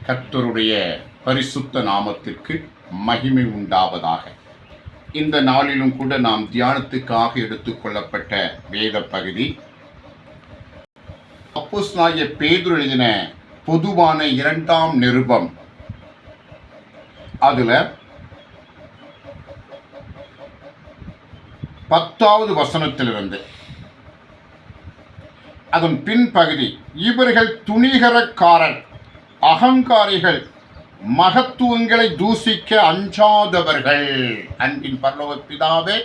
கர்த்தருடைய பரிசுத்த நாமத்திற்கு மகிமை உண்டாவதாக. இந்த நாளிலும் கூட நாம் தியானத்துக்காக எடுத்துக்கொள்ளப்பட்ட வேத பகுதி அப்போஸ்தலனாகிய பேதுரு எழுதின பொதுவான 2ஆம் நிருபம். அதுல 10வது வசனத்திலிருந்து அதன் பின்பகுதி, இவர்கள் துணிகரக்காரர், அகங்காரிகள், மகத்துவங்களை தூசிக்க அஞ்சாதவர்கள். அன்பின் பரலோக பிதாவே,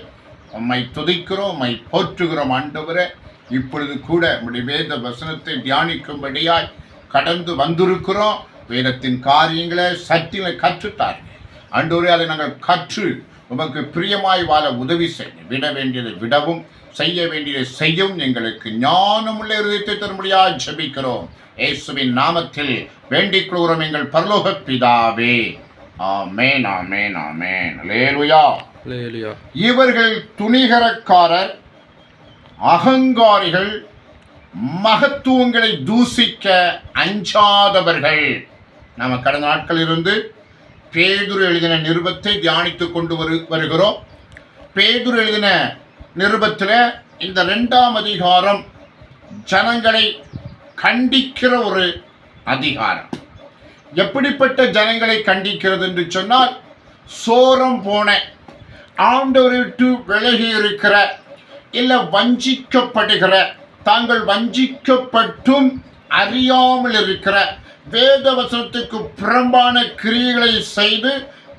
உம்மை துதிக்கிறோம், உம்மை போற்றுகிறோம். ஆண்டவரே, இப்பொழுது கூட நம்முடைய வேத வசனத்தை தியானிக்கும்படியாய் கடந்து வந்திருக்கிறோம். வேதத்தின் காரியங்களை சத்தியங்களை கற்றுத்தார்கள். ஆண்டவரே, அதை நாங்கள் கற்று உமக்கு பிரியமாய் வாழ உதவி செய்ய, விட வேண்டியதை விடவும் செய்ய வேண்டியதை செய்யவும் எங்களுக்கு ஞானமுள்ள இருதயத்தை தரும்படியாய் ஜெபிக்கிறோம். இயேசுவின் நாமத்தில் வேண்டிக் கொள்கிறோம் எங்கள் பரலோக பிதாவே. ஆமென், ஆமென், ஆமென். அல்லேலூயா, அல்லேலூயா. இவர்கள் துணிகரக்காரர், அகங்காரிகள், மகத்துவங்களை தூசிக்க அஞ்சாதவர்கள். நாம கடந்த நாட்களிலிருந்து பேதுரு எழுதின நிருபத்தை தியானித்துக் கொண்டு வருகிறோம். பேதுரு எழுதின நிருபத்தில் இந்த 2ஆம் அதிகாரம் ஜனங்களை கண்டிக்கிற ஒரு அதிகாரம். எப்படிப்பட்ட ஜனங்களை கண்டிக்கிறது என்று சொன்னால், சோரம் போன, ஆண்டவரை விட்டு விலகி இருக்கிற, இல்லை வஞ்சிக்கப்படுகிற, தாங்கள் வஞ்சிக்கப்பட்டும் அறியாமல் இருக்கிற, வேத வசனத்துக்கு புறம்பான கிரியைகளை செய்து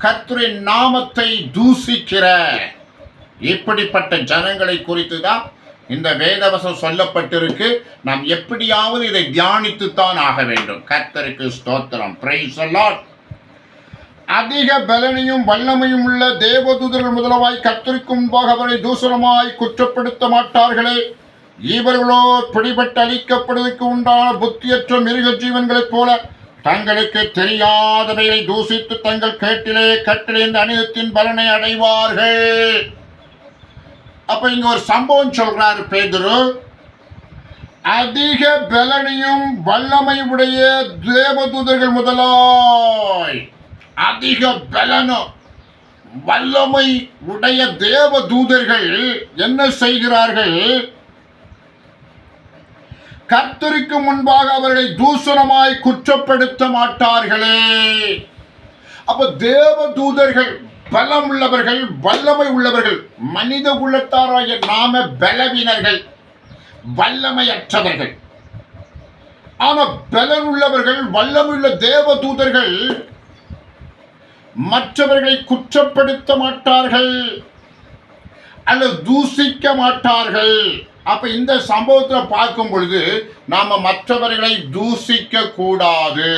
கர்த்தரின் நாமத்தை தூசிக்கிற இப்படிப்பட்ட ஜனங்களை குறித்து தான் இந்த வேதவசம் சொல்லப்பட்டிருக்கு. நாம் எப்படியாவது இதை தியானித்துத்தான் ஆக வேண்டும். கர்த்தருக்கு ஸ்தோத்திரம். Praise the Lord. அதிக பலனையும் வல்லமையும் உள்ள தேவதூதர்கள் முதலவாய் கர்த்தருக்கு முன்பாக அவரை தூசணமாய் குற்றப்படுத்த மாட்டார்களே. இவர்களோ பிடிபட்டு அழிக்கப்படுவதற்கு உண்டான புத்தியற்ற மிருக ஜீவன்களைப் போல தங்களுக்கு தெரியாதவைகளை தூசித்து தங்கள் கேட்டிலே கட்டளைந்த அநிதத்தின் பலனை அடைவார்கள். அப்ப இங்க ஒரு சம்பவம் சொல்றாரு பேதுரு. அதிக பலனையும் வல்லமை உடைய தேவதூதர்கள் முதலாய், அதிக பலனும் வல்லமை உடைய தேவதூதர்கள் என்ன செய்கிறார்கள்? கர்த்தருக்கு முன்பாக அவர்களை தூஷணமாய் குற்றப்படுத்த மாட்டார்களே. அப்ப தேவதூதர்கள் பலம் உள்ளவர்கள், வல்லமை உள்ளவர்கள். மனித உள்ளத்தாராய நாம பலவீனர்கள், வல்லமையற்றவர்கள். ஆனா பலன் உள்ளவர்கள், வல்லமையுள்ள தேவதூதர்கள் மற்றவர்களை குற்றப்படுத்த மாட்டார்கள் அல்லது தூசிக்க மாட்டார்கள். அப்ப இந்த சம்பவத்தில் பார்க்கும் பொழுது நாம மற்றவர்களை தூசிக்க கூடாது,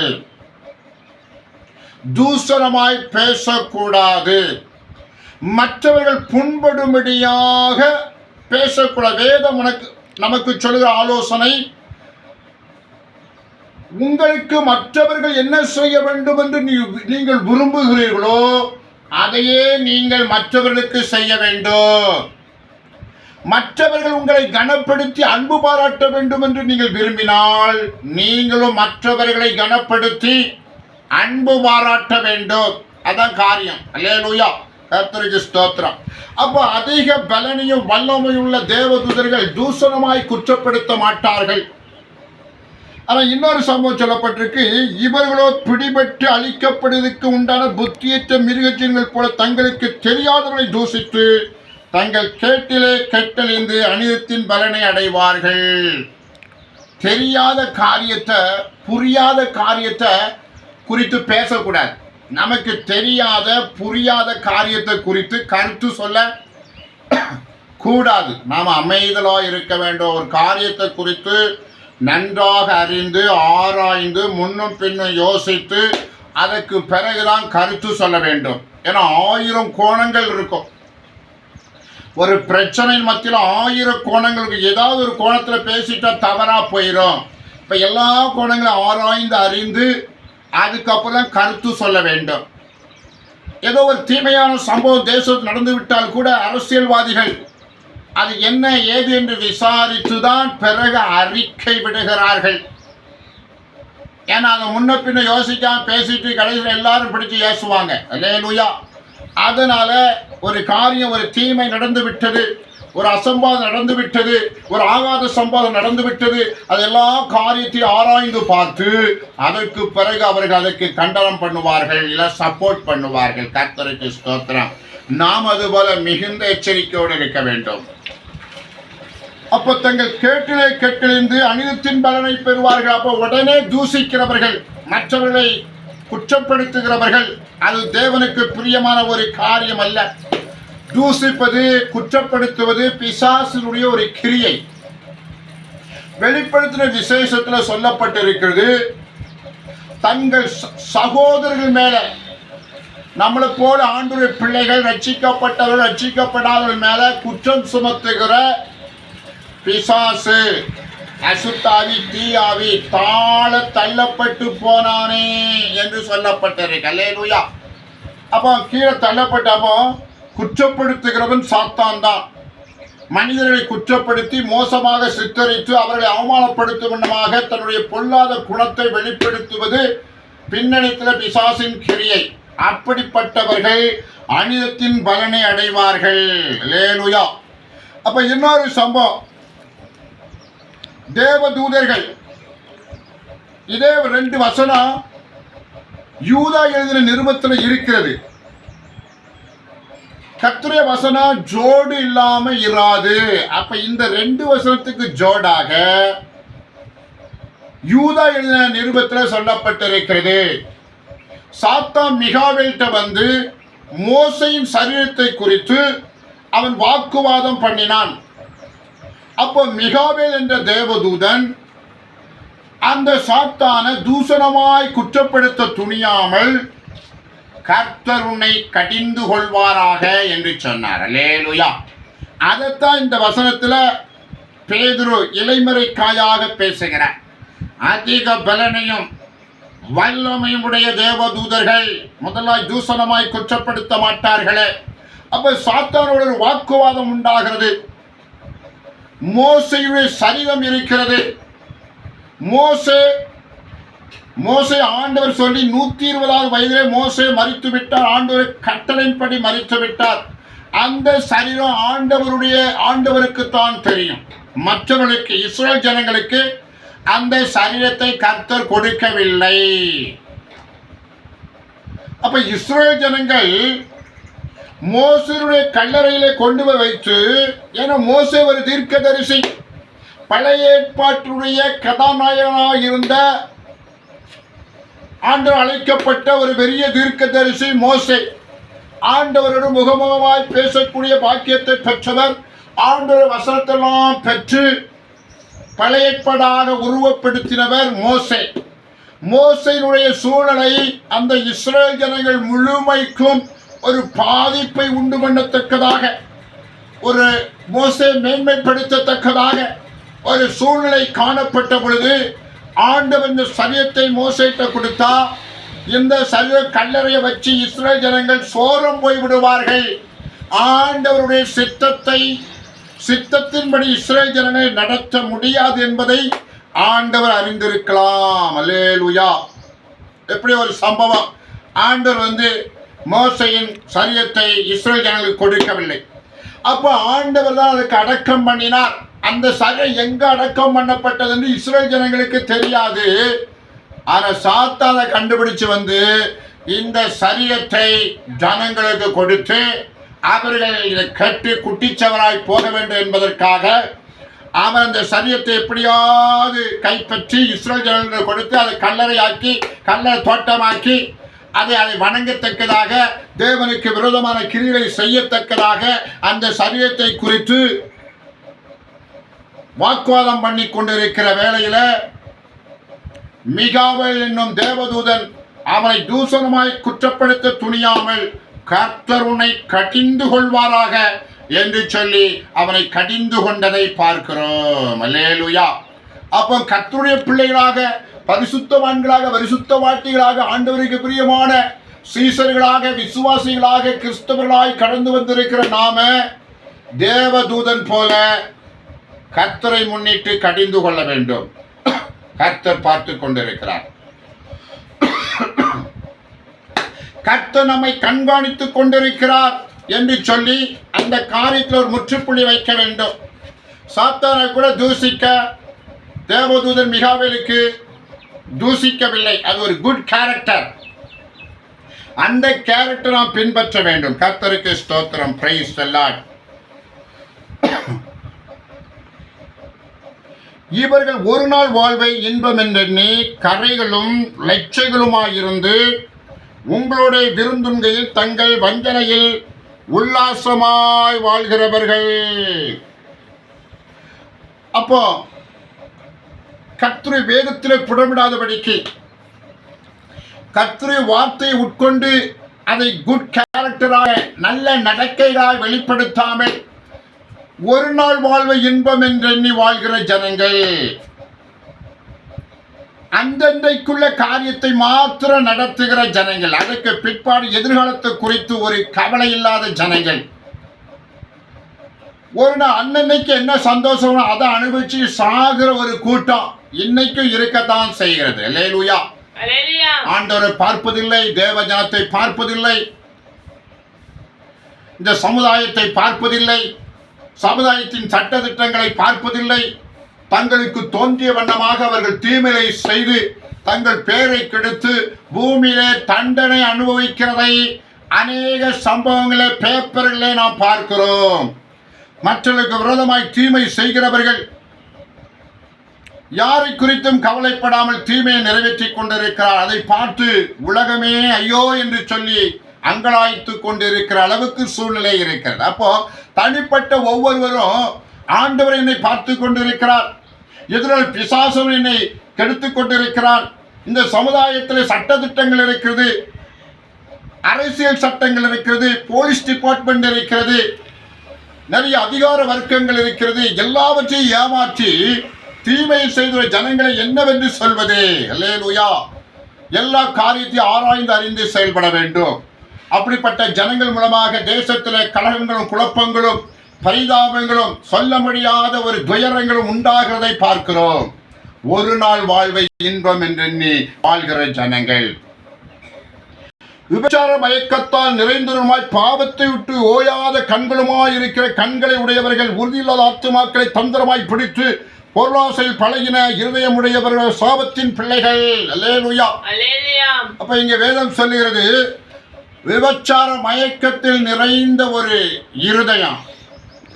தூசணமாய் பேசக்கூடாது, மற்றவர்கள் புண்படும்படியாக பேசக்கூடாது. வேதம் நமக்கு சொல்லுகிற ஆலோசனை, உங்களுக்கு மற்றவர்கள் என்ன செய்ய வேண்டும் என்று நீங்கள் விரும்புகிறீர்களோ அதையே நீங்கள் மற்றவர்களுக்கு செய்ய வேண்டும். மற்றவர்கள் உங்களை கனப்படுத்தி அன்பு பாராட்ட வேண்டும் என்று நீங்கள் விரும்பினால் நீங்களும் மற்றவர்களை கனப்படுத்தி அன்பு பாராட்ட வேண்டும். அதான் காரியம். அல்லேலூயா, கர்த்தருக்கு ஸ்தோத்திரம். அப்போ அதிக பலனையும் வல்லமையும் உள்ள தேவதூதர்கள் தூஷணமாய் குற்றப்படுத்த மாட்டார்கள். ஆனால் இன்னொரு சம்பவம் சொல்லப்பட்டிருக்கு. இவர்களோ பிடிபட்டு அழிக்கப்படுவதற்கு உண்டான புத்தியற்ற மிருகஜீவன்கள் போல தங்களுக்கு தெரியாதவர்களை தூசித்து தங்கள் கேட்டிலே கெட்டழிந்து அநிதத்தின் பலனை அடைவார்கள். தெரியாத காரியத்தை, புரியாத காரியத்தை குறித்து பேசக்கூடாது. நமக்கு தெரியாத புரியாத காரியத்தை குறித்து கருத்து சொல்ல கூடாது. நாம் அமைதலாக இருக்க வேண்டும். ஒரு காரியத்தை குறித்து நன்றாக அறிந்து ஆராய்ந்து முன்னும் பின்னும் யோசித்து அதற்கு பிறகுதான் கருத்து சொல்ல வேண்டும். ஏன்னா 1000 கோணங்கள் இருக்கும். ஒரு பிரச்சனையின் மத்தியில் 1000 கோணங்களுக்கு ஏதாவது ஒரு கோணத்தில் பேசிட்டா தவறா போயிடும். இப்போ எல்லா கோணங்களும் ஆராய்ந்து அறிந்து அதுக்கப்புறம் கருத்து சொல்ல வேண்டும். ஏதோ ஒரு தீமையான சம்பவம் தேசத்தில் நடந்து விட்டால் கூட அரசியல்வாதிகள் அது என்ன ஏது என்று விசாரித்துதான் பிறகு அறிக்கை விடுகிறார்கள். ஏன்னா அதை முன்ன பின்ன யோசிக்காம பேசிட்டு கடைசியில் எல்லாரும் பிடிச்சு ஏசுவாங்க. அல்லேலூயா. அதனால ஒரு காரியம், ஒரு தீமை நடந்து விட்டது, ஒரு அசம்பாதம் நடந்து விட்டது, ஒரு ஆகாத சம்பாதம் நடந்து விட்டது, அதெல்லாம் காரியத்தை ஆராய்ந்து பார்த்து அதற்கு பிறகு அவர்கள் அதற்கு கண்டனம் பண்ணுவார்கள், இல்லை சப்போர்ட் பண்ணுவார்கள். கர்த்தருக்கு ஸ்தோத்திரம். நாம் அதுபோல மிகுந்த எச்சரிக்கையோடு இருக்க வேண்டும். அப்போ தங்கள் கேட்டிலே கேட்டறிந்து அநீதத்தின் பலனை பெறுவார்கள். அப்போ உடனே தூசிக்கிறவர்கள், மற்றவர்களை குற்றப்படுத்துகிறவர்கள், அது தேவனுக்கு பிரியமான ஒரு காரியம் அல்ல. தூசிப்பது, குற்றப்படுத்துவது பிசாசினுடைய ஒரு கிரியை. வெளிப்படுத்தின விசேஷத்தில் சொல்லப்பட்டிருக்கிறது, தங்கள் சகோதரர்கள் மேல, நம்மளை போல ஆண்டவருடைய பிள்ளைகள், ரட்சிக்கப்பட்டவர்கள் ரட்சிக்கப்படாதவர்கள் மேல குற்றம் சுமத்துகிற பிசாசு, அசுத்தாவி, தீயாவி தாழ தள்ளப்பட்டு போனானே என்று சொல்லப்பட்டிருக்கு. அல்லேலூயா. அப்போ கீழே தள்ளப்பட்டப்போ குற்றப்படுத்துகிறவன் சாத்தான் தான். மனிதர்களை குற்றப்படுத்தி மோசமாக சித்தரித்து அவர்களை அவமானப்படுத்தும் வண்ணமாக தன்னுடைய பொல்லாத குணத்தை வெளிப்படுத்துவது பின்னணித்தில் பிசாசின் கிரியை. அப்படிப்பட்டவர்கள் அநீதத்தின் பலனை அடைவார்கள். அல்லேலூயா. அப்ப இன்னொரு சம்பவம், தேவதூதர்கள், இதே 2 வசனம் யூதா எழுதின நிருபத்தில் இருக்கிறது. கர்த்தருடைய வசனம் ஜோடு இல்லாம இராது. அப்ப இந்த 2 வசனத்துக்கு ஜோடாக யூதா எழுதின நிருபத்தில் சொல்லப்பட்டிருக்கிறது. சாத்தான் மிகாவேல்கிட்ட வந்து மோசையின் சரீரத்தை குறித்து அவன் வாக்குவாதம் பண்ணினான். அப்போ மிகாவேல் என்ற தேவதூதன் அந்த சாத்தானை தூஷணமாய் குற்றப்படுத்த துணியாமல் கர்த்தர் உன்னை கடிந்து கொள்வாராக என்று சொன்னார். அல்லேலூயா. அதைத்தான் இந்த வசனத்தில் பேதுரு இலைமறைக்காயாக பேசுகிறார். அதிக பலனையும் வல்லமையும் உடைய தேவதூதர்கள் முதலாய் தூஷணமாய் குற்றப்படுத்த மாட்டார்களே. அப்ப சாத்தானோட ஒரு வாக்குவாதம் உண்டாகிறது. மோசையுடைய சரீரம் இருக்கிறது. மோசே ஆண்டவர் சொல்லி 120வது வயதிலே மோசே மரித்து விட்டார். ஆண்டவர் கட்டளைப்படி மரித்து விட்டார். அந்த சரீரம் ஆண்டவருக்கு தான் தெரியும். மற்றவர்களுக்கு, இஸ்ரேல் ஜனங்களுக்கு அந்த சரீரத்தை கர்த்தர் கொடுக்கவில்லை. அப்ப இஸ்ரேல் ஜனங்கள் மோசேயுடைய கல்லறையிலே கொண்டு போய் வைத்து, ஏன்னா மோசே ஒரு தீர்க்கதரிசி, பழைய ஏற்பாட்டுடைய கதாநாயகனாக இருந்த ஆண்டவர் அழைக்கப்பட்ட ஒரு பெரிய தீர்க்கதரிசி மோசே. ஆண்டவரோடு முகமுகமாய் பேசக்கூடிய பாக்கியத்தை பெற்றவர். ஆண்டவர் வசனத்தெல்லாம் பெற்று பழைய ஏற்பாடாக உருவப்படுத்தினவர் மோசே. மோசையினுடைய சூழலை அந்த இஸ்ரேல் ஜனங்கள் முழுமைக்கும் ஒரு பாதிப்பை உண்டு பண்ணத்தக்கதாக, ஒரு மோசே மேன்மைப்படுத்தத்தக்கதாக ஒரு சூழ்நிலை காணப்பட்ட பொழுது ஆண்டவர் இந்த சரீரத்தை மோசேட்ட கொடுத்தா, இந்த சரீர கல்லறையை வச்சு இஸ்ரேல் ஜனங்கள் சோரம் போய் விடுவார்கள். ஆண்டவருடைய சித்தத்தின்படி இஸ்ரேல் ஜனங்களை நடத்த முடியாது என்பதை ஆண்டவர் அறிந்திருக்கலாம். அல்லேலூயா. எப்படி ஒரு சம்பவம், ஆண்டவர் மோசையின் சரீரத்தை இஸ்ரேல் ஜனங்களுக்கு கொடுக்கவில்லை. அப்போ ஆண்டவர் தான் அதுக்கு அடக்கம் பண்ணினார். அந்த சரீரம் எங்க அடக்கம் பண்ணப்பட்டது என்று இஸ்ரேல் ஜனங்களுக்கு தெரியாது. ஆனால் சாத்தானை கண்டுபிடிச்சு இந்த சரீரத்தை ஜனங்களுக்கு கொடுத்து அவர்கள் இதை கட்டி குட்டிச்சவராய் போக வேண்டும் என்பதற்காக அவன் அந்த சரீரத்தை எப்படியாவது கைப்பற்றி இஸ்ரேல் ஜனங்களுக்கு கொடுத்து அதை கல்லறையாக்கி, கல்லறை தோட்டமாக்கி, அதை வணங்கத்தக்கதாக, தேவனுக்கு விரோதமான கிரிகளை செய்யத்தக்கதாக அந்த சரீரத்தை குறித்து வாக்குவாதம் பண்ணி கொண்டிருக்கிற வேளையில மிகாவேல் என்னும் தேவதூதன் அவனை தூஷணமாய் குற்றப்படுத்த துணியாமல் கர்த்தர் உன்னை கடிந்து கொள்வாராக என்று சொல்லி அவனை கடிந்து கொண்டதை பார்க்கிறோம். அல்லேலூயா. அப்போ கர்த்தருடைய பிள்ளைகளாக, பரிசுத்தவான்களாக, பரிசுத்தவாட்டிகளாக, ஆண்டவருக்கு பிரியமான சீசர்களாக, விசுவாசிகளாக, கிறிஸ்தவர்களாய் கடந்து வந்திருக்கிற நாம தேவதூதன் போல கர்த்தரை முன்னிட்டு கடிந்து கொள்ள வேண்டும். கர்த்தர் பார்த்து கொண்டிருக்கிறார். கர்த்தர் நம்மை கண்காணித்துக் கொண்டிருக்கிறார் என்று சொல்லி அந்த காரியத்தில் ஒரு முற்றுப்புள்ளி வைக்க வேண்டும். சாத்தானை கூட தூசிக்க தேவதூதன் மிகாவேலுக்கு தூசிக்கவில்லை. அது ஒரு குட் கேரக்டர். அந்த கேரக்டர் நாம் பின்பற்ற வேண்டும். கர்த்தருக்கு ஸ்தோத்திரம். Praise the Lord. இவர்கள் ஒரு நாள் வாழ்வை இன்பம் என்றெண்ணி கரைகளும் லட்சைகளுமாயிருந்து உங்களுடைய விருந்துண்கையில் தங்கள் வஞ்சனையில் உல்லாசமாய் வாழ்கிறவர்கள். அப்போ கர்த்தருடைய வேதத்தில் புடமிடாதபடிக்கு கர்த்தருடைய வார்த்தையை உட்கொண்டு அதை குட் கேரக்டராக நல்ல நடக்கைகளால் வெளிப்படுத்தாமல் ஒரு நாள் வாழ்வை இன்பம் என்றெண்ணி வாழ்கிற ஜனங்கள், அந்தந்தைக்குள்ள காரியத்தை மாத்திரம் நடத்துகிற ஜனங்கள், அதற்கு பிற்பாடு எதிர்காலத்தை குறித்து ஒரு கவலை இல்லாத ஜனங்கள், ஒரு நாள் அன்னன்னைக்கு என்ன சந்தோஷம் அதை அனுபவிச்சு சாகிற ஒரு கூட்டம் இன்னைக்கும் இருக்கத்தான் செய்கிறது. அல்லேலூயா. ஆண்டவரை பார்ப்பதில்லை, தேவ ஜனத்தை பார்ப்பதில்லை, இந்த சமுதாயத்தை பார்ப்பதில்லை, சமுதாயத்தின் சட்ட திட்டங்களை பார்ப்பதில்லை. தங்களுக்கு தோன்றிய வண்ணமாக அவர்கள் தீமையை செய்து தங்கள் பெயரை கெடுத்து பூமியிலே தண்டனை அனுபவிக்கிறதை அநேக சம்பவங்களை பேப்பர்களை நாம் பார்க்கிறோம். மற்றவர்களுக்கு விரோதமாய் தீமை செய்கிறவர்கள் யாரை குறித்தும் கவலைப்படாமல் தீமையை நிறைவேற்றிக் கொண்டிருக்கிறார். அதை பார்த்து உலகமே ஐயோ என்று சொல்லி அங்கலாய்த்து கொண்டிருக்கிற அளவுக்கு சூழ்நிலை இருக்கிறது. அப்போ தனிப்பட்ட ஒவ்வொருவரும் ஆண்டவர் என்னை பார்த்து கொண்டிருக்கிறார், எதிரால் பிசாசம் என்னை கெடுத்துக் கொண்டிருக்கிறார். இந்த சமுதாயத்தில் சட்ட திட்டங்கள் இருக்கிறது, அரசியல் சட்டங்கள் இருக்கிறது, போலீஸ் டிபார்ட்மெண்ட் இருக்கிறது, நிறைய அதிகார வர்க்கங்கள் இருக்கிறது. எல்லாவற்றையும் ஏமாற்றி தீமை செய்த ஜனங்களை என்னவென்று சொல்வது? அல்லேலூயா. எல்லா காரியத்தையும் ஆராய்ந்து அறிந்து செயல்பட வேண்டும். அப்படிப்பட்ட ஜனங்கள் மூலமாக தேசத்தில் கலகங்களும் குழப்பங்களும் பரிதாபங்களும் சொல்ல முடியாத ஒரு துயரங்களும் உண்டாகிறதை பார்க்கிறோம். ஒரு நாள் வாழ்வை இன்பம் என்றெண்ணி வாழ்கிற ஜனங்கள், விபச்சார மயக்கத்தால் நிறைந்தவருமாய் பாவத்தை விட்டு ஓயாத கண்களுமாய் இருக்கிற கண்களை உடையவர்கள், உறுதியில்லாத ஆத்துமாக்களை தந்திரமாய் பிடித்து பொருளாசையில் பழகின இருதயமுடையவர்கள் சாபத்தின் பிள்ளைகள். அல்லேலூயா. அப்ப இங்க வேதம் சொல்லுகிறது, விபச்சார மயக்கத்தில் நிறைந்த ஒரு இருதயம்,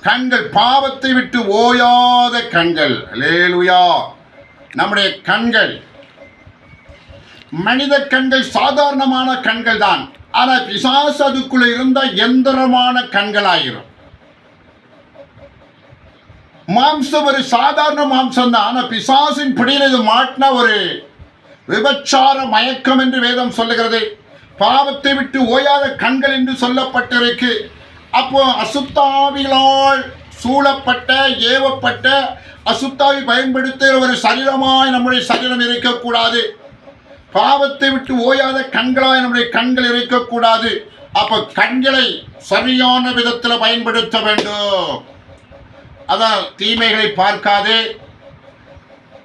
கண்கள், பாவத்தை விட்டு ஓயாத கண்கள். அல்லேலூயா. நம்முடைய கண்கள், மனித கண்கள் சாதாரணமான கண்கள் தான். ஆனால் பிசாசு அதுக்குள்ள இருந்த எந்திரமான கண்களாயிரும். மாம்சம் ஒரு சாதாரண மாம்சம் தான், ஆனால் பிசாசின் பிடியில் இது மாட்டின ஒரு விபச்சார மயக்கம் என்று வேதம் சொல்லுகிறது. பாவத்தை விட்டு ஓயாத கண்கள் என்று சொல்லப்பட்டிருக்கு. அப்போ அசுத்தாவிகளால் சூழப்பட்ட ஏவப்பட்ட அசுத்தாவி பயன்படுத்துகிற ஒரு சரீரமாய் நம்முடைய சரீரம் இருக்கக்கூடாது. பாவத்தை விட்டு ஓயாத கண்களாய் நம்முடைய கண்கள் இருக்கக்கூடாது. அப்ப கண்களை சரியான விதத்தில் பயன்படுத்த வேண்டும். அதான் தீமைகளை பார்க்காதே,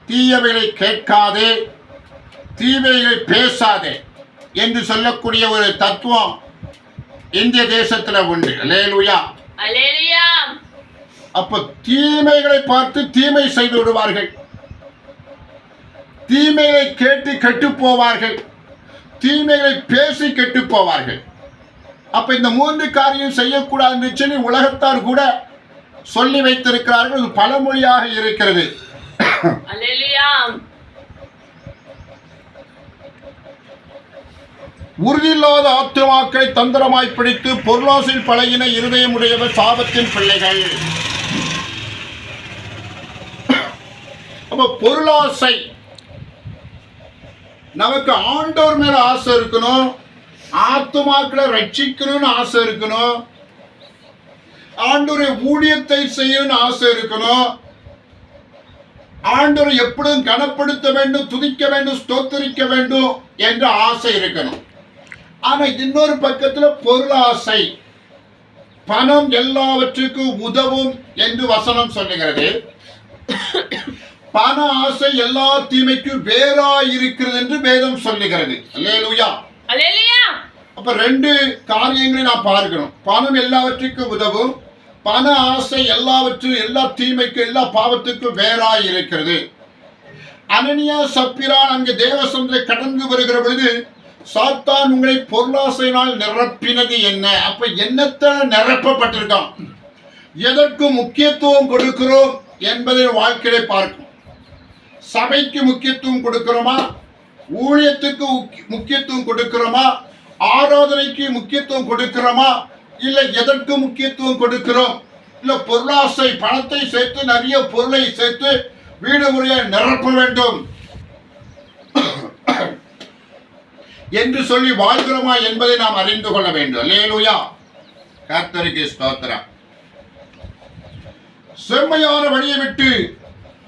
தீயவைகளை கேட்காதே, தீமைகளை பேசாதே என்று சொல்லக்கூடிய ஒரு தத்துவம் இந்திய தேசத்துல உண்டு. அல்லேலூயா. அப்ப தீமைகளை பார்த்து தீமை செய்து விடுவார்கள், தீமைகளை கேட்டு கெட்டு போவார்கள், தீமைகளை பேசி கெட்டு போவார்கள். அப்ப இந்த மூன்று காரியம் செய்யக்கூடாது சொல்லி உலகத்தார் கூட சொல்லி வைத்திருக்கிறார்கள். பழமொழியாக இருக்கிறது. உறுதியில்லாத ஆத்துமாக்களை தந்திரமாய் பிடித்து பொருளாசையில் பழகின இருதயமுடையவர் சாபத்தின் பிள்ளைகள். அப்ப பொருளாசை, நமக்கு ஆண்டவர் மேல ஆசை இருக்கணும், ஆத்துமாக்களை ரட்சிக்கணும்னு ஆசை இருக்கணும், ஆண்டவருடைய ஊழியத்தை செய்யணும்னு ஆசை இருக்கணும், ஆண்டவரை எப்பொழுதும் கனப்படுத்த வேண்டும், துதிக்க வேண்டும், ஸ்தோத்தரிக்க வேண்டும் என்ற ஆசை இருக்கணும். ஆனா இன்னொரு பக்கத்துல பொருளாசை, பணம் எல்லாவற்றுக்கும் உதவும் என்று வசனம் சொல்லுகிறது. பண ஆசை எல்லா தீமைக்கும் வேறாய் இருக்கிறது என்று வேதம் சொல்லுகிறது. அல்லேலூயா. அப்ப அப்ப ரெண்டு காரியங்களை நான் பார்க்கணும். பணம் எல்லாவற்றுக்கும் உதவும். பண ஆசை எல்லா தீமைக்கும் எல்லா பாவத்துக்கும் வேறாய் இருக்கிறது. அனனியா சப்பிரா அங்கு தேவசந்திரை கடந்து வருகிற பொழுது சாத்தான் உங்களை பொருளாசையினால் நிரப்பினது என்ன? அப்ப என்னத்தால் நிரப்பப்பட்டிருக்கான்? எதற்கு முக்கியத்துவம் கொடுக்கிறோம் என்பதை வாழ்க்கையை பார்க்கும். சபைக்கு முக்கியத்துவம் கொடுக்கிறோமா? ஊழியத்துக்கு முக்கியத்துவம் கொடுக்கிறோமா? ஆராதனைக்கு முக்கியத்துவம் கொடுக்கிறோமா? இல்ல எதற்கு முக்கியத்துவம் கொடுக்கிறோம்? இல்ல பொருளாசை, பணத்தை சேர்த்து நிறைய பொருளை சேர்த்து வீடு முறையை நிரப்ப வேண்டும் என்று சொல்லி வாழ்கிறோமா என்பதை நாம் அறிந்து கொள்ள வேண்டும். அல்லேலூயா, கர்த்தருக்கு ஸ்தோத்திரம். செம்மையான வழியை விட்டு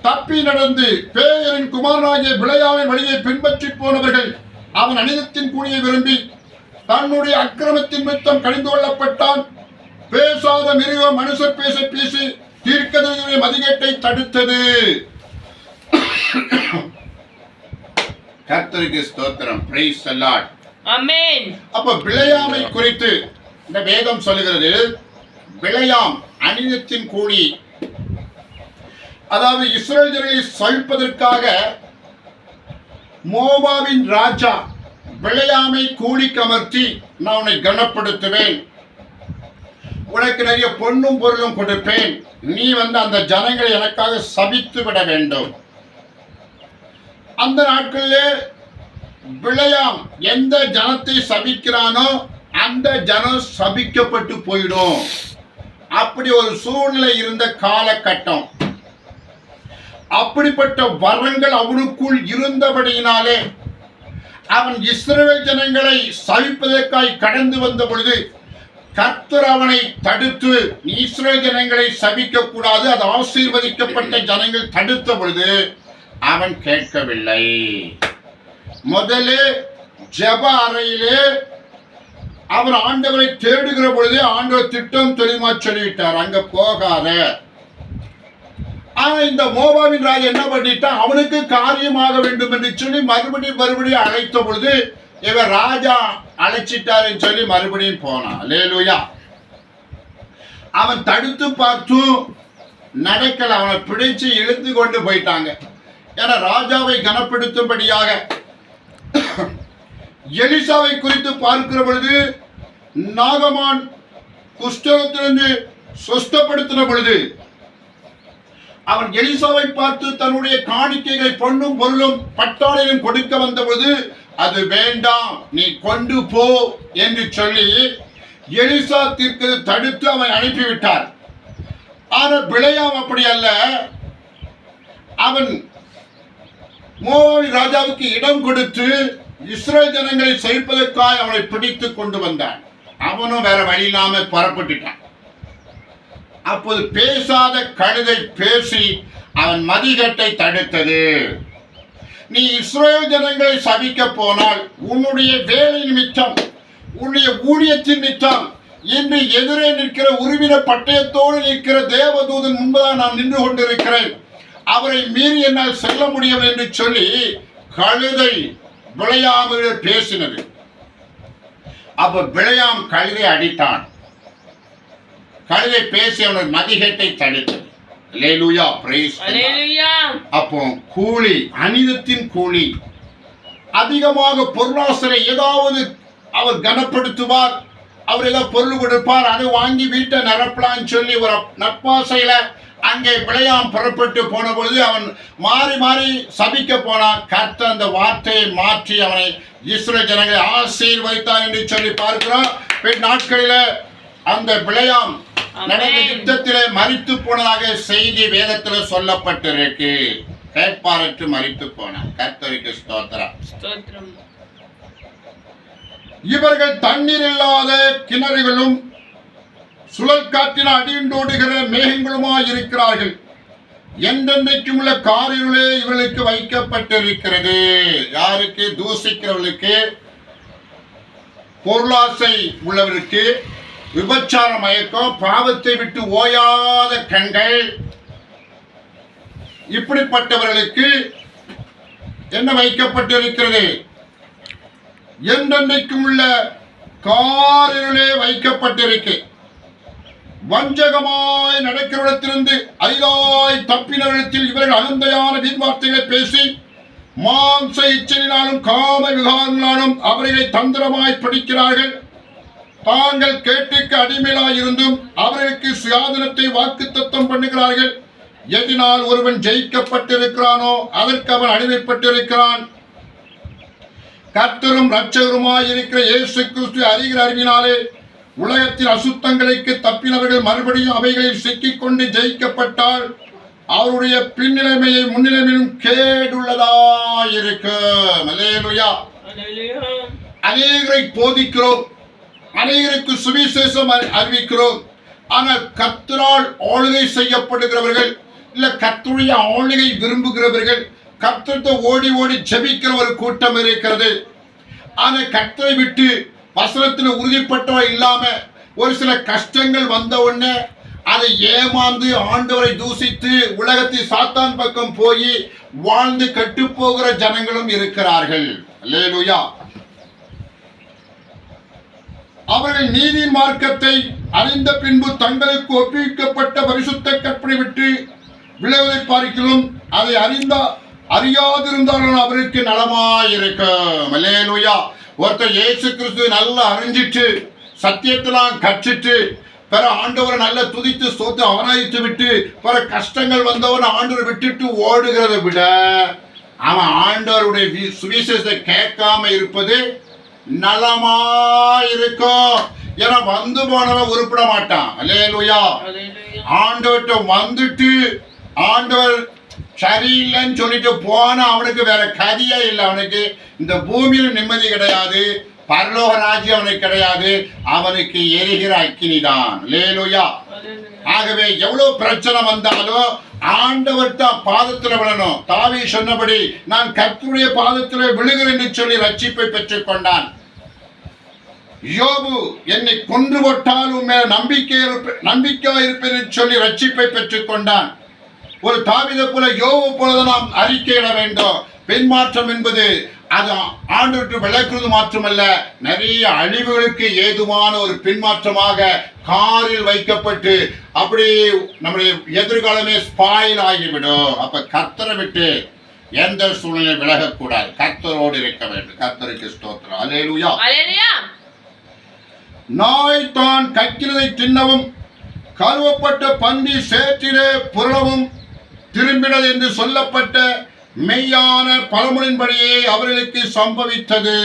தப்பி நடந்து பேயரின் குமாரனாகிய பிலேயாமின் வழியை பின்பற்றி போனவர்கள் அவன் அநீதத்தின் கூலியை விரும்பி தன்னுடைய அக்கிரமத்தின் நிமித்தம் கடிந்து கொள்ளப்பட்டான். பேசாத மிருகம் மனுஷர் பேசி தீர்க்கதரிசியுடைய மதிகேட்டை தடுத்தது. கர்த்தருக்கு ஸ்தோத்திரம். Praise the Lord. ஆமென். அப்ப பிலேயாமை குறித்து இந்த வேதம் சொல்லுகிறது, பிலேயாம் அநீதத்தின் கூலி, அதாவது இஸ்ரவேல் ஜனங்களை சபிப்பதற்காக மோவாபின் ராஜா பிலேயாமை கூலிக்கு அமர்த்தி நான் உன்னை கனப்படுத்துவேன், உனக்கு நிறைய பொன்னும் பொருளும் கொடுப்பேன், நீ அந்த ஜனங்களை எனக்காக சபித்து விட வேண்டும். அந்த நாட்களிலே பிலேயாம் எந்த ஜனத்தை சபிக்கிறானோ அந்த ஜனம் சபிக்கப்பட்டு போயிடும். அப்படி ஒரு சூழ்நிலை இருந்த காலகட்டம். அப்படிப்பட்ட வரங்கள் அவனுக்குள் இருந்தபடியினாலே அவன் இஸ்ரவேல் ஜனங்களை சபிப்பதற்காய் கடந்து வந்த பொழுது கர்த்தர் அவனை தடுத்து, இஸ்ரவேல் ஜனங்களை சபிக்க கூடாது, அது ஆசீர்வதிக்கப்பட்ட ஜனங்கள் தடுத்த பொழுது அவன் கேட்கவில்லை. முதலே ஜெப அறையிலே அவன் ஆண்டவரை தேடுகிற பொழுது ஆண்டவர் திட்டம் தெளிவா சொல்லிவிட்டார், அங்க போகாத. ஆனா இந்த மோவாபின் ராஜா என்ன பண்ணிட்டான்? அவனுக்கு காரியமாக வேண்டும் என்று சொல்லி மறுபடியும் அழைத்த பொழுது இவர் ராஜா அழைச்சிட்டாருன்னு சொல்லி மறுபடியும் போனான். அல்லேலூயா. அவன் தடுத்து பார்த்தும் நடக்கல. அவனை பிடிச்சு இழுத்து கொண்டு போயிட்டாங்க. ஏன்னா ராஜாவை கனப்படுத்தும்படியாக. எலிசாவை குறித்து பார்க்கிற பொழுது நாகமான் குஷ்டத்திலிருந்து சுஸ்தப்படுத்தின பொழுது அவன் எலிசாவை பார்த்து தன்னுடைய காணிக்கைகளை பொன்னும் பொருளும் பட்டாளையும் கொடுக்க வந்த பொழுது அது வேண்டாம், நீ கொண்டு போ என்று சொல்லி எலிசா தீர்க்கதை தடுத்து அவன் அனுப்பிவிட்டார். ஆனா பிலேயாம் அப்படி அல்ல. அவன் மோவாபின் ராஜாவுக்கு இடம் கொடுத்து இஸ்ரவேல் ஜனங்களை சபிப்பதற்காக அவனை பிடித்து கொண்டு வந்தான். அவனும் வேற வழி இல்லாம புறப்பட்டுட்டான். அப்போது பேசாத கழுதை பேசி அவன் மதிகட்டை தடுத்தது. நீ இஸ்ரவேல் ஜனங்களை சபிக்க போனால் உன்னுடைய வேலை நிமித்தம், உன்னுடைய ஊழியத்தின் நிமித்தம் இன்று எதிரே நிற்கிற உருவின பட்டயத்தோடு நிற்கிற தேவதூதன் முன்பதாக நான் நின்று கொண்டிருக்கிறேன், அவரை மீறி என்னால் செல்ல முடியும் என்று சொல்லி கழுதை பிலேயாமிடம் பேசினது. அப்ப பிலேயாம் கழுதை அடித்தான். கழுதை பேசி அவனது மதிகேட்டை தடுத்தது. அல்லேலூயா, பிரைஸ் அல்லேலூயா. அப்போ கூலி, அநீதத்தின் கூலி. அதிகமாக பொருளாசரை ஏதாவது அவர் கனப்படுத்துவார், அவர் ஏதாவது பொருள் கொடுப்பார், அதை வாங்கி வீட்டை நிரப்பலான்னு சொல்லி ஒரு நட்பாசையில அங்கே பிலேயாம் புறப்பட்டு போன பொழுது அவன் மாறி சபிக்க போனான். கர்த்தர் அந்த வார்த்தையை மாற்றி அவனை இஸ்ரவேல் ஜனங்களை ஆசீர்வதித்தார் என்று சொல்லி பார்க்கிறோம். பின் நாட்களில அந்த பிலேயாம் நடந்த யுத்தத்திலே மரித்து போனதாக செய்தி வேதத்துல சொல்லப்பட்டிருக்கு. கேட்பாரற்று மரித்து போனான். கர்த்தருக்கு ஸ்தோத்திரம். இவர்கள் தண்ணீர் இல்லாத கிணறுகளும் சுழல் காற்றின அடியுண்டோடுகிற மேகங்களுமாய் இருக்கிறார்கள். என்றென்றைக்கும் உள்ள காரிருளே இவர்களுக்கு வைக்கப்பட்டிருக்கிறது. யாருக்கு? தூசிக்கிறவர்களுக்கு, பொருளாசை உள்ளவருக்கு, விபச்சார மயக்கம், பாவத்தை விட்டு ஓயாத கண்கள், இப்படிப்பட்டவர்களுக்கு என்ன வைக்கப்பட்டிருக்கிறது? என்றென்றைக்கும் உள்ள காரிலே வைக்கப்பட்டிருக்கு. வஞ்சகமாய் நடக்கிறவரிடத்திலிருந்து அரிதாய் தப்பினவரிடத்தில் இவர்கள் அகந்தையான வீண்வார்த்தைகளை பேசி மாம்ச இச்சையினாலும் காம விகாரங்களாலும் அவர்களை தந்திரமாய் பிடிக்கிறார்கள். தாங்கள் கேட்டுக்கு அடிமையிலாயிருந்தும் அவர்களுக்கு சுயாதீனத்தை வாக்குத்தத்தம் பண்ணுகிறார்கள். எதினால் ஒருவன் ஜெயிக்கப்பட்டிருக்கிறானோ அதற்கு அவன் அடிமைப்பட்டிருக்கிறான். கர்த்தரும் இரட்சகருமாய் இருக்கிற இயேசு கிறிஸ்து அறிகிற அறிவினாலே உலகத்தின் அசுத்தங்களுக்கு தப்பினவர்கள் மறுபடியும் அவைகளில் சிக்கிக் கொண்டு ஜெயிக்கப்பட்டால் அவருடைய பின்னிலைமையை முன்னிலைமையிலும் கேடுள்ளதாயிருக்கும். அல்லேலூயா. அநேகரை போதிக்கிறோம், அநேகருக்கு சுவிசேஷம் அறிவிக்கிறோம். ஆனால் கர்த்தரால் ஆளுகை செய்யப்படுகிறவர்கள், இல்ல கர்த்தருடைய ஆளுகை விரும்புகிறவர்கள், கர்த்தரை ஓடி ஓடி ஜெபிக்கிற ஒரு கூட்டம் இருக்கிறது. ஆனால் கர்த்தரை விட்டு வசனத்தில் உறுதிப்பட்டவ இல்லாம ஒரு சில கஷ்டங்கள் வந்த உடனே அதை ஏமாந்து ஆண்டவரை தூசித்து உலகத்தில் சாத்தான் பக்கம் போய் வாழ்ந்து கட்டு போகிற ஜனங்களும் இருக்கிறார்கள். அல்லேலூயா. அவர்கள் நீதி மார்க்கத்தை அறிந்த பின்பு தங்களுக்கு ஒப்புவிக்கப்பட்ட பரிசுத்த கற்பனை விட்டு விளைவதை பார்க்கிறோம். அதை அறியாதிருந்தாலும் அவருக்கு நலமாயிருக்கும். அல்லேலூயா. ஒருத்தர் இயேசு கிறிஸ்து நல்லா அறிஞ்சிட்டு சத்தியத்தெல்லாம் கற்றுட்டு பிற ஆண்டவரை நல்ல துதித்து சோத்து அவராயிட்டு விட்டு பிற கஷ்டங்கள் வந்தவன் ஆண்டவரை விட்டுட்டு ஓடுகிறதை விட அவன் ஆண்டவருடைய சுவிசேஷத்தை கேட்காம இருப்பது நலமாயிருக்கும். ஏன்னா வந்து போனவன் உருப்பிட மாட்டான். அல்லேலூயா. ஆண்டவர்கிட்ட வந்துட்டு ஆண்டவர் சரியில்லைன்னு சொல்லிட்டு போனா அவனுக்கு வேற கதியே இல்லை. அவனுக்கு இந்த பூமியில நிம்மதி கிடையாது, பரலோக ராஜ்யம் அவனுக்கு கிடையாது. அவனுக்கு எரிகிற அக்கினி தான். அல்லேலூயா. ஆகவே எவ்வளவு பிரச்சனை வந்தாலும் ஆண்டவர்கிட்ட பாதத்துல விழணும். தாவீது சொன்னபடி நான் கர்த்தருடைய பாதத்திலே விழுகிறேன் என்று சொல்லி ரட்சிப்பை பெற்றுக் கொண்டான். யோபு என்னை கொன்று போட்டாலும் நம்பிக்கையா இருப்பேன் என்று சொல்லி ரட்சிப்பை பெற்றுக் கொண்டான். ஒரு தாவீதை போல யோபு போலதான் நாம் அறிக்கையிட வேண்டும். பின்மாற்றம் என்பது அது ஆண்டவருக்கு விளக்குவது மாற்றமல்ல, நிறைய அழிவுகளுக்கு ஏதுவான ஒரு பின்மாற்றமாக காரில் வைக்கப்பட்டு அப்படி நம்முடைய எதிர்காலமே ஸ்பாயில் ஆகிவிடும். அப்ப கர்த்தரை விட்டு எந்த சூழ்நிலை விலகக்கூடாது, கர்த்தரோடு இருக்க வேண்டும். கர்த்தருக்கு ஸ்தோத்திரம். அல்லேலூயா. நாய் தான் கக்கினதை தின்னவும் கழுவப்பட்ட பன்றி சேற்றிலே புரளவும் திரும்பினது என்று சொல்லப்பட்ட மெய்யான பழமொழியின்படியே அவர்களுக்கு சம்பவித்தது.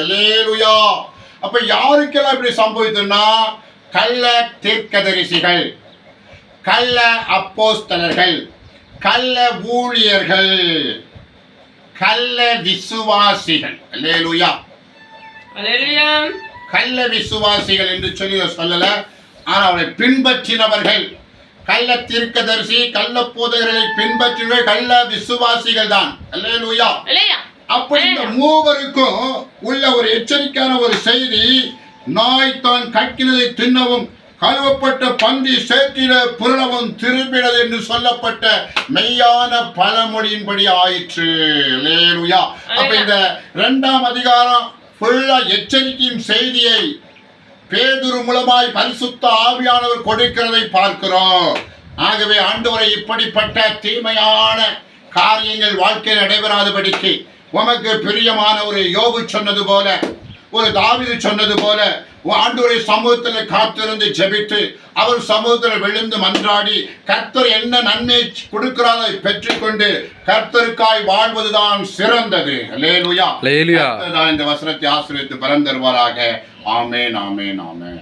அல்லேலூயா. அப்ப யாருக்கெல்லாம் இப்படி சம்பவித்ததுன்னா கள்ள தீர்க்கதரிசிகள், கள்ள அப்போஸ்தலர்கள், கள்ள ஊழியர்கள், கள்ள விசுவாசிகள். அல்லேலூயா. கள்ள விசுவாசிகள் என்று சொல்லி சொல்லல, ஆனால் அவரை பின்பற்றினவர்கள் கள்ள தீர்க்கதரிசி, கள்ள போதகர்களை பின்பற்றினவர்கள் கள்ள விசுவாசிகள் தான். அல்லேலூயா. அப்படி இந்த மூவருக்கும் உள்ள ஒரு எச்சரிக்கையான ஒரு செய்தி, நாய் தான் கக்கினதை தின்னவும் கழுவப்பட்ட பன்றி சேற்றில புரளவும் திரும்பினது என்று சொல்லப்பட்ட மெய்யான பழமொழியின்படி ஆயிற்று. அல்லேலூயா. அப்ப இந்த 2ஆம் அதிகாரம் ஃபுல்லா எச்சரிக்கையின் செய்தியை பேதுரு மூலமாய் பரிசுத்த ஆவியானவர் கொடுக்கிறதை பார்க்கிறோம். ஆகவே ஆண்டவரை இப்படிப்பட்ட தீமையான காரியங்கள் வாழ்க்கையில் நடைபெறாதபடிக்கு உமக்கு பிரியமான ஒரு யோபு சொன்னது போல, ஒரு தாவீது சொன்னது போல ஆண்டவரை சமூகத்தில் காத்திருந்து ஜெபித்து அவர் சமூகத்தில் விழுந்து மன்றாடி கர்த்தர் என்ன நன்மை கொடுக்கிறாரை பெற்றுக்கொண்டு கர்த்தருக்காய் வாழ்வதுதான் சிறந்தது. அல்லேலூயா. இந்த வசனத்தை ஆசீர்வதித்து பலன் தருவாராக. ஆமென், ஆமென், ஆமென்.